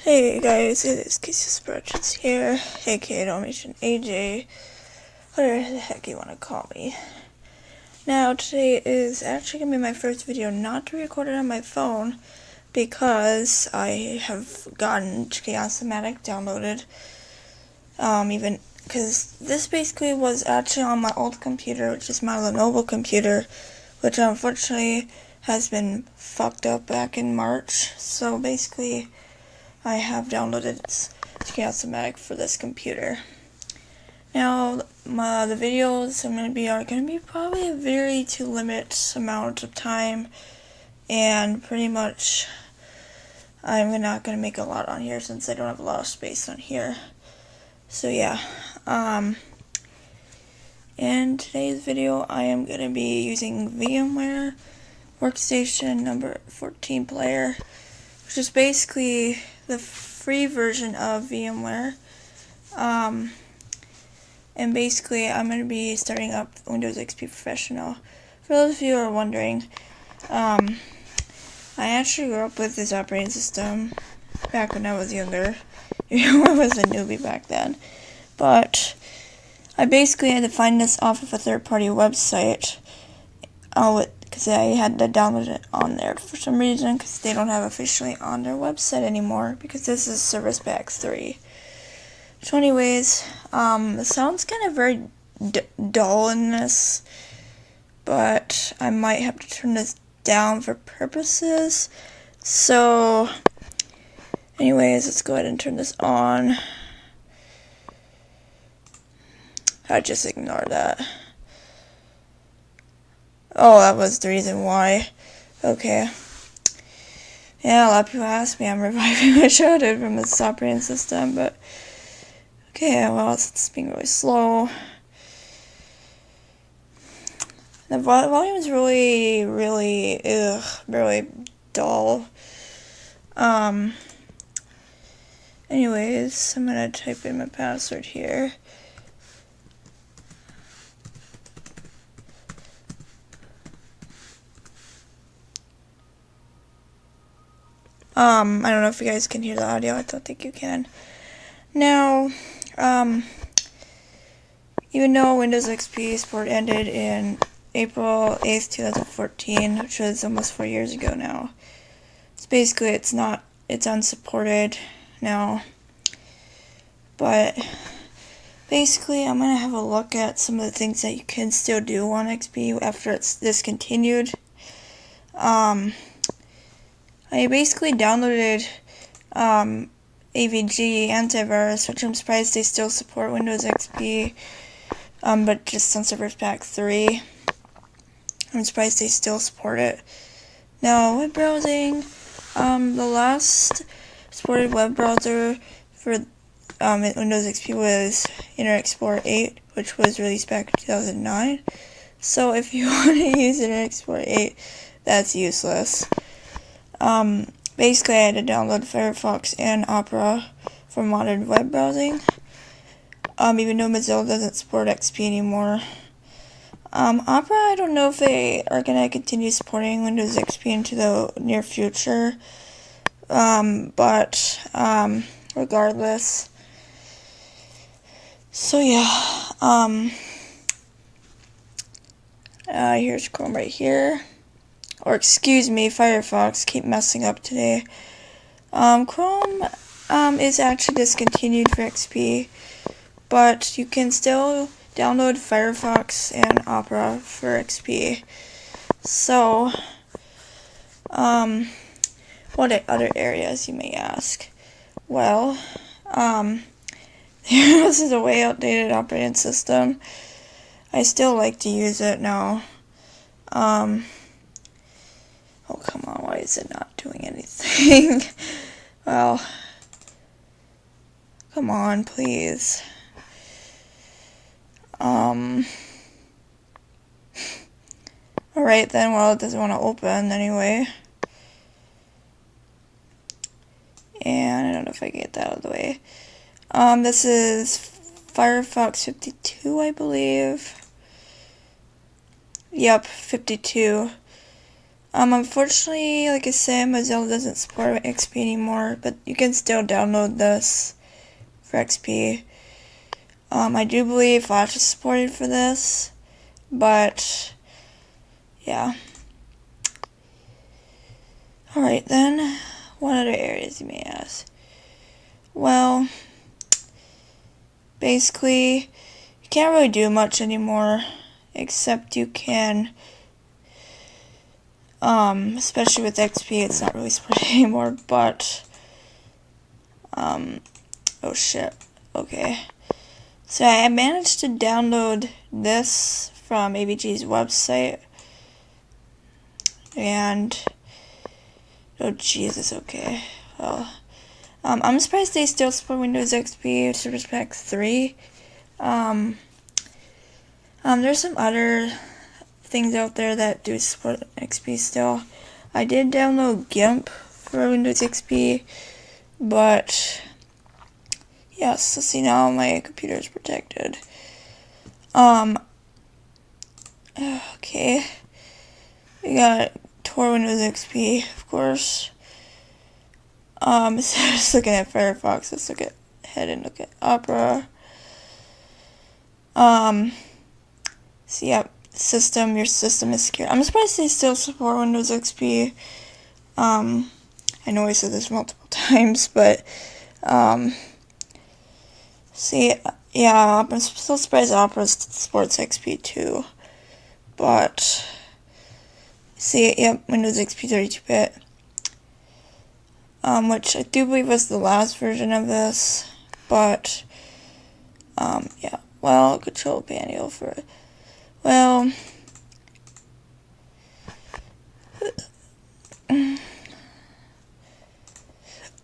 Hey guys, it is Casey Spreadsheets here, aka Dalmatian AJ, whatever the heck you want to call me. Now, today is actually going to be my first video not to record it on my phone, because I have gotten Chaos-O-Matic downloaded, even, because this basically was actually on my old computer, which is my Lenovo computer, which unfortunately has been fucked up back in March, so basically I have downloaded Chaos-O-Matic for this computer. Now, the videos I'm going to be are going to be probably a very to limit amount of time, and pretty much I'm not going to make a lot on here since I don't have a lot of space on here. So yeah, in today's video I am going to be using Vmware workstation number 14 player, which is basically the free version of Vmware. And basically I'm going to be starting up Windows XP Professional. For those of you who are wondering, I actually grew up with this operating system back when I was younger. I was a newbie back then. But I basically had to find this off of a third-party website, because I had to download it on there for some reason, because they don't have officially on their website anymore, because this is Service Pack 3. So anyways, the sound's kind of very dull in this, but I might have to turn this down for purposes. So anyways, let's go ahead and turn this on. I just ignore that. Oh, that was the reason why. Okay. Yeah, a lot of people ask me, I'm reviving my childhood from this operating system, but okay, well, it's being really slow. The volume is really dull. Anyways, I'm gonna type in my password here. I don't know if you guys can hear the audio. I don't think you can. Now, even though Windows XP support ended in April 8th, 2014, which was almost 4 years ago now, it's basically, it's unsupported now. But basically, I'm going to have a look at some of the things that you can still do on XP after it's discontinued. I basically downloaded AVG antivirus, which I'm surprised they still support Windows XP, but just on Service Pack 3. I'm surprised they still support it. Now, web browsing, the last supported web browser for Windows XP was Internet Explorer 8, which was released back in 2009. So if you want to use Internet Explorer 8, that's useless. Basically I had to download Firefox and Opera for modern web browsing, even though Mozilla doesn't support XP anymore. Opera, I don't know if they are going to continue supporting Windows XP into the near future, but regardless. So yeah, here's Chrome right here. Or excuse me, Firefox, keep messing up today. Chrome is actually discontinued for XP, but you can still download Firefox and Opera for XP. So, what other areas, you may ask? Well, this is a way outdated operating system. I still like to use it now. Oh, come on, why is it not doing anything? Well, come on, please. Alright then, well, it doesn't want to open anyway. And I don't know if I can get that out of the way. This is Firefox 52, I believe. Yep, 52. Unfortunately, like I said, Mozilla doesn't support XP anymore, but you can still download this for XP. I do believe Flash is supported for this, but yeah. Alright then, what other areas you may ask? Well, basically, you can't really do much anymore, except you can, especially with XP, it's not really supported anymore, but, oh shit, okay. So I managed to download this from AVG's website, and, oh Jesus, okay, well, I'm surprised they still support Windows XP Service Pack 3. There's some other things out there that do support XP still. I did download GIMP for Windows XP, but yes, so see now my computer is protected. Okay, we got Tor Windows XP, of course. Instead of just looking at Firefox, let's look ahead and look at Opera. So yep, your system is secure. I'm surprised they still support Windows XP. I know I said this multiple times, but, see, yeah, I'm still surprised Opera supports XP too. But, see, yep, Windows XP 32-bit. Which I do believe was the last version of this, but, yeah, well, control panel for, well,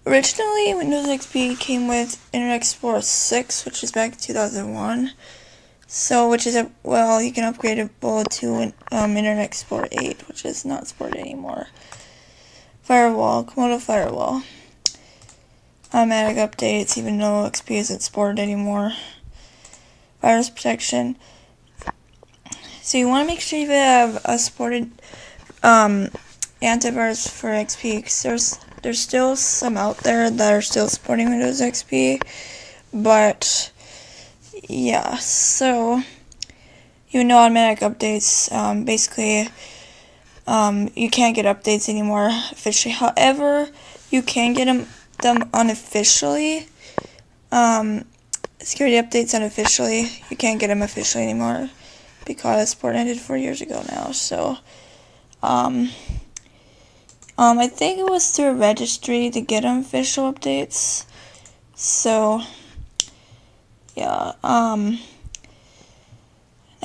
originally Windows XP came with Internet Explorer 6, which is back in 2001, so, which is, well, you can upgrade it to, Internet Explorer 8, which is not supported anymore. Firewall, Komodo Firewall. Automatic updates, even though XP isn't supported anymore. Virus protection. So you want to make sure you have a supported antivirus for XP, because there's still some out there that are still supporting Windows XP, but yeah, so even though automatic updates, basically, you can't get updates anymore officially. However, you can get them unofficially. Security updates unofficially. You can't get them officially anymore because support ended 4 years ago now. So, I think it was through a registry to get unofficial updates. So, yeah.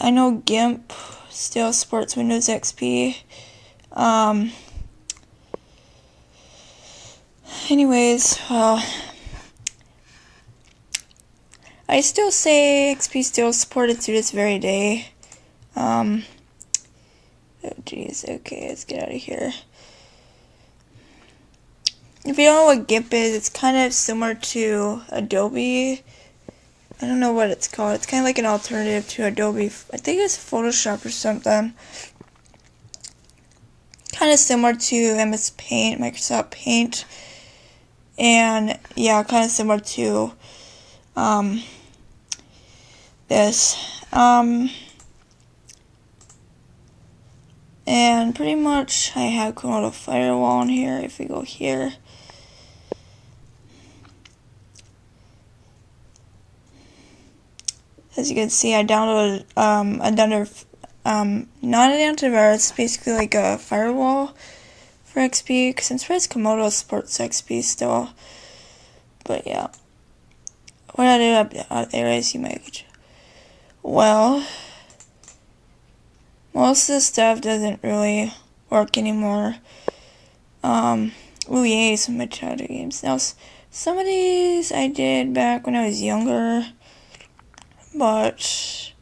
I know GIMP still supports Windows XP. Anyways, well, I still say XP still supported to this very day. Oh jeez, okay, let's get out of here. If you don't know what GIMP is, it's kind of similar to Adobe. I don't know what it's called. It's kind of like an alternative to Adobe. I think it's Photoshop or something. Kind of similar to MS Paint, Microsoft Paint. And yeah, kind of similar to this. And pretty much I have Komodo Firewall in here. If we go here, as you can see, I downloaded not an antivirus, basically like a firewall for XP, because I'm surprised Komodo supports XP still. But yeah, what other areas you might? Well, most of the stuff doesn't really work anymore. Oh yay, some of my childhood games. Now, some of these I did back when I was younger, but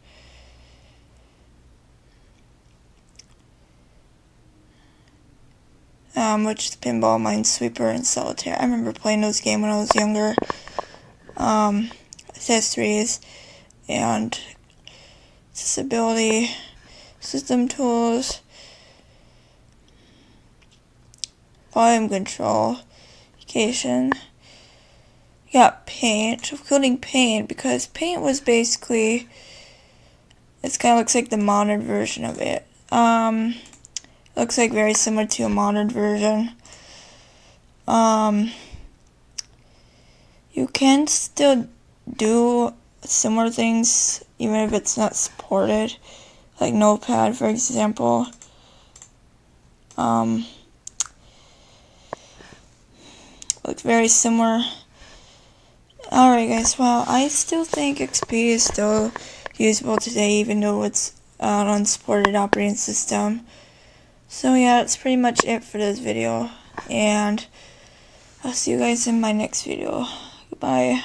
which is Pinball, Minesweeper, and Solitaire. I remember playing those games when I was younger. Accessories and accessibility, system tools. volume control, application. You got Paint, including Paint, because Paint was basically, it kind of looks like the modern version of it. Looks like very similar to a modern version. You can still do similar things even if it's not supported, like Notepad, for example. Looks very similar. Alright guys, well, I still think XP is still usable today, even though it's an unsupported operating system. So yeah, that's pretty much it for this video, and I'll see you guys in my next video. Goodbye.